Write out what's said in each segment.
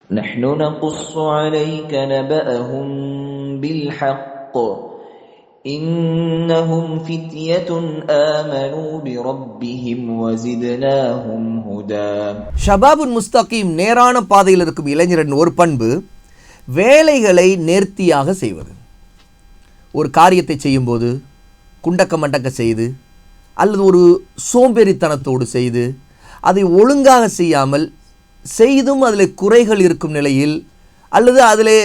نحن نقص عليك نبأهم بالحق إنهم فتية آمنوا بربهم وزدناهم هدى. ஷபாபுன் முஸ்தகீம் நேரான பாதையில் இருக்கும் இளைஞரின் ஒரு பண்பு வேலைகளை நேர்த்தியாக செய்வது. ஒரு காரியத்தை செய்யும்போது குண்டக்க மண்டக்க செய்து அல்லது ஒரு சோம்பேறித்தனத்தோடு செய்து அதை ஒழுங்காக செய்யாமல் செய்தும் அதில் குறைகள் இருக்கும் நிலையில் அல்லது அதில்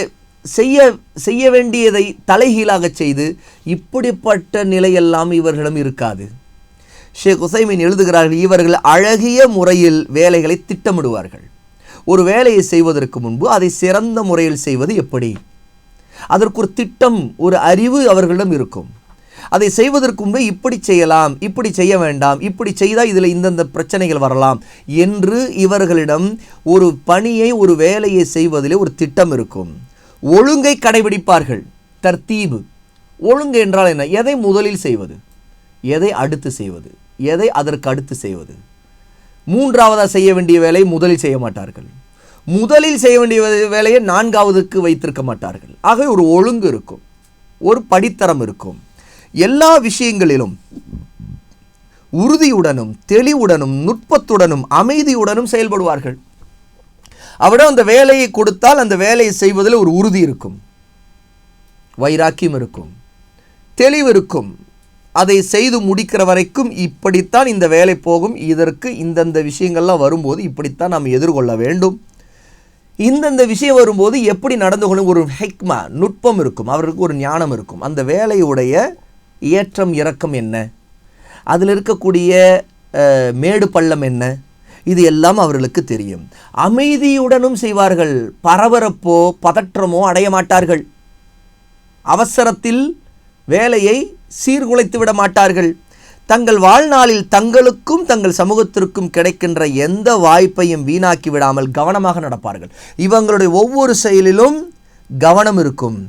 செய்ய வேண்டியதை தலைகீழாக செய்து இப்படிப்பட்ட நிலையெல்லாம் இவர்களிடம் இருக்காது. ஷேக் உசைமின் எழுதுகிறார்கள், இவர்கள் அழகிய முறையில் வேலைகளை திட்டமிடுவார்கள். ஒரு வேலையை செய்வதற்கு முன்பு அதை சிறந்த முறையில் செய்வது எப்படி, அதற்கு ஒரு திட்டம், ஒரு அறிவு அவர்களிடம் இருக்கும். அதை செய்வதற்கு முன்பே இப்படி செய்யலாம், இப்படி செய்ய வேண்டாம், இப்படி செய்தால் இதில் இந்தந்த பிரச்சனைகள் வரலாம் என்று இவர்களிடம் ஒரு பணியை, ஒரு வேலையை செய்வதிலே ஒரு திட்டம் இருக்கும். ஒழுங்கை கடைபிடிப்பார்கள். தர்த்தீபு, ஒழுங்கு என்றால் என்ன? எதை முதலில் செய்வது, எதை அடுத்து செய்வது, எதை அதற்கு அடுத்து செய்வது. மூன்றாவதாக செய்ய வேண்டிய வேலையை முதலில் செய்ய மாட்டார்கள், முதலில் செய்ய வேண்டிய வேலையை நான்காவதுக்கு வைத்திருக்க மாட்டார்கள். ஆகவே ஒரு ஒழுங்கு இருக்கும், ஒரு படித்தரம் இருக்கும். எல்லா விஷயங்களிலும் உறுதியுடனும் தெளிவுடனும் நுட்பத்துடனும் அமைதியுடனும் செயல்படுவார்கள். அவரிடம் அந்த வேலையை கொடுத்தால் அந்த வேலையை செய்வதில் ஒரு உறுதி இருக்கும், வைராக்கியம் இருக்கும், தெளிவு இருக்கும். அதை செய்து முடிக்கிற வரைக்கும் இப்படித்தான் இந்த வேலை போகும், இதற்கு இந்தந்த விஷயங்கள்லாம் வரும்போது இப்படித்தான் நாம் எதிர்கொள்ள வேண்டும், இந்தந்த விஷயம் வரும்போது எப்படி நடந்து கொள்ளும் ஒரு ஹிக்மா, நுட்பம் இருக்கும். அவருக்கு ஒரு ஞானம் இருக்கும். அந்த வேலையுடைய ஏற்றம் இறக்கம் என்ன, அதில் இருக்கக்கூடிய மேடு பள்ளம் என்ன, இது எல்லாம் அவர்களுக்கு தெரியும். அமைதியுடனும் செய்வார்கள். பரபரப்போ பதற்றமோ அடைய மாட்டார்கள். அவசரத்தில் வேலையை சீர்குலைத்து விட மாட்டார்கள். தங்கள் வாழ்நாளில் தங்களுக்கும் தங்கள் சமூகத்திற்கும் கிடைக்கின்ற எந்த வாய்ப்பையும் வீணாக்கி விடாமல் கவனமாக நடப்பார்கள். இவங்களுடைய ஒவ்வொரு செயலிலும் கவனம் இருக்கும்.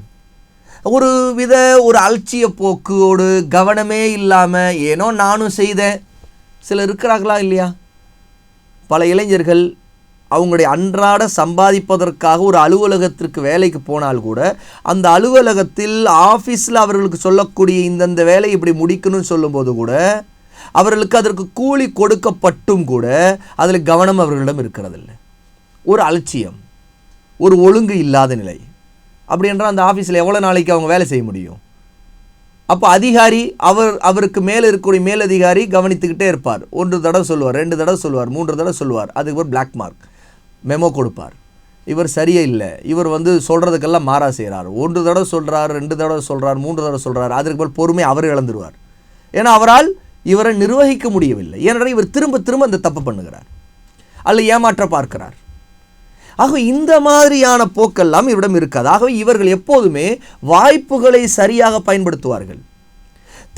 ஒரு அலட்சிய போக்கோடு கவனமே இல்லாமல் ஏனோ நானும் செய்தேன் சிலர் இருக்கிறார்களா இல்லையா? பல இளைஞர்கள் அவங்களுடைய அன்றாட சம்பாதிப்பதற்காக ஒரு அலுவலகத்திற்கு வேலைக்கு போனால் கூட அந்த அலுவலகத்தில் ஆஃபீஸில் அவர்களுக்கு சொல்லக்கூடிய இந்தந்த வேலை இப்படி முடிக்கணும்னு சொல்லும்போது கூட அவர்களுக்கு அதற்கு கூலி கொடுக்கப்பட்டும் கூட அதில் கவனம் அவர்களிடம் இருக்கிறதில்லை. ஒரு அலட்சியம், ஒரு ஒழுங்கு இல்லாத நிலை. அப்படி என்றால் அந்த ஆஃபீஸில் எவ்வளோ நாளைக்கு அவங்க வேலை செய்ய முடியும்? அப்போ அதிகாரி அவருக்கு மேலே இருக்கக்கூடிய மேலதிகாரி கவனித்துக்கிட்டே இருப்பார். 1 தடவை சொல்லுவார், 2 தடவை சொல்லுவார், 3 தடவை சொல்லுவார். அதுக்கு ஒரு பிளாக் மார்க் மெமோ கொடுப்பார். இவர் சரியே இல்லை, இவர் சொல்கிறதுக்கெல்லாம் மாறா செய்கிறார். 1 தடவை சொல்கிறார், 2 தடவை சொல்கிறார், 3 தடவை சொல்கிறார். அதற்கு மேல் பொறுமை அவர் இழந்துருவார். ஏன்னா அவரால் இவரை நிர்வகிக்க முடியவில்லை. ஏனென்றால் இவர் திரும்ப திரும்ப அந்த தப்பு பண்ணுகிறார் அல்ல ஏமாற்ற பார்க்கிறார். ஆகவே இந்த மாதிரியான போக்கெல்லாம் இவரிடம் இருக்காது. ஆகவே இவர்கள் எப்போதுமே வாய்ப்புகளை சரியாக பயன்படுத்துவார்கள்.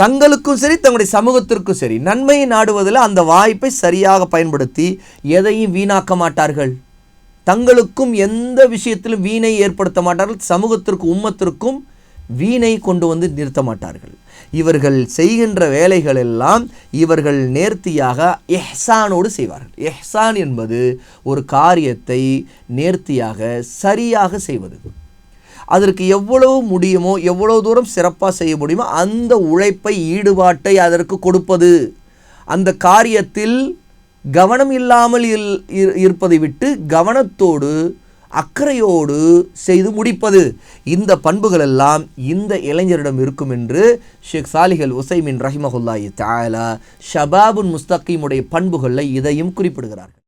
தங்களுக்கும் சரி தங்களுடைய சமூகத்திற்கும் சரி நன்மையை நாடுவதில் அந்த வாய்ப்பை சரியாக பயன்படுத்தி எதையும் வீணாக்க மாட்டார்கள். தங்களுக்கும் எந்த விஷயத்திலும் வீணை ஏற்படுத்த மாட்டார்கள், சமூகத்திற்கும் உம்மத்திற்கும் வீணை கொண்டு வந்து நிறுத்த மாட்டார்கள். இவர்கள் செய்கின்ற வேலைகள் எல்லாம் இவர்கள் நேர்த்தியாக இஹ்சானோடு செய்வார்கள். இஹ்சான் என்பது ஒரு காரியத்தை நேர்த்தியாக சரியாக செய்வது. அதற்கு எவ்வளவு முடியுமோ, எவ்வளவு தூரம் சிறப்பாக செய்ய முடியுமோ அந்த உழைப்பை, ஈடுபாட்டை அதற்கு கொடுப்பது. அந்த காரியத்தில் கவனம் இல்லாமல் இருப்பதை விட்டு கவனத்தோடு அக்கறையோடு செய்து முடிப்பது. இந்த பண்புகள் எல்லாம் இந்த இளைஞரிடம் இருக்கும் என்று ஷேக் சாலிஹ் அல் உசைமின் ரஹிமஹுல்லாஹி தஆலா ஷபாபுன் முஸ்தகீமுடைய பண்புகளில் இதையும் குறிப்பிடுகிறார்கள்.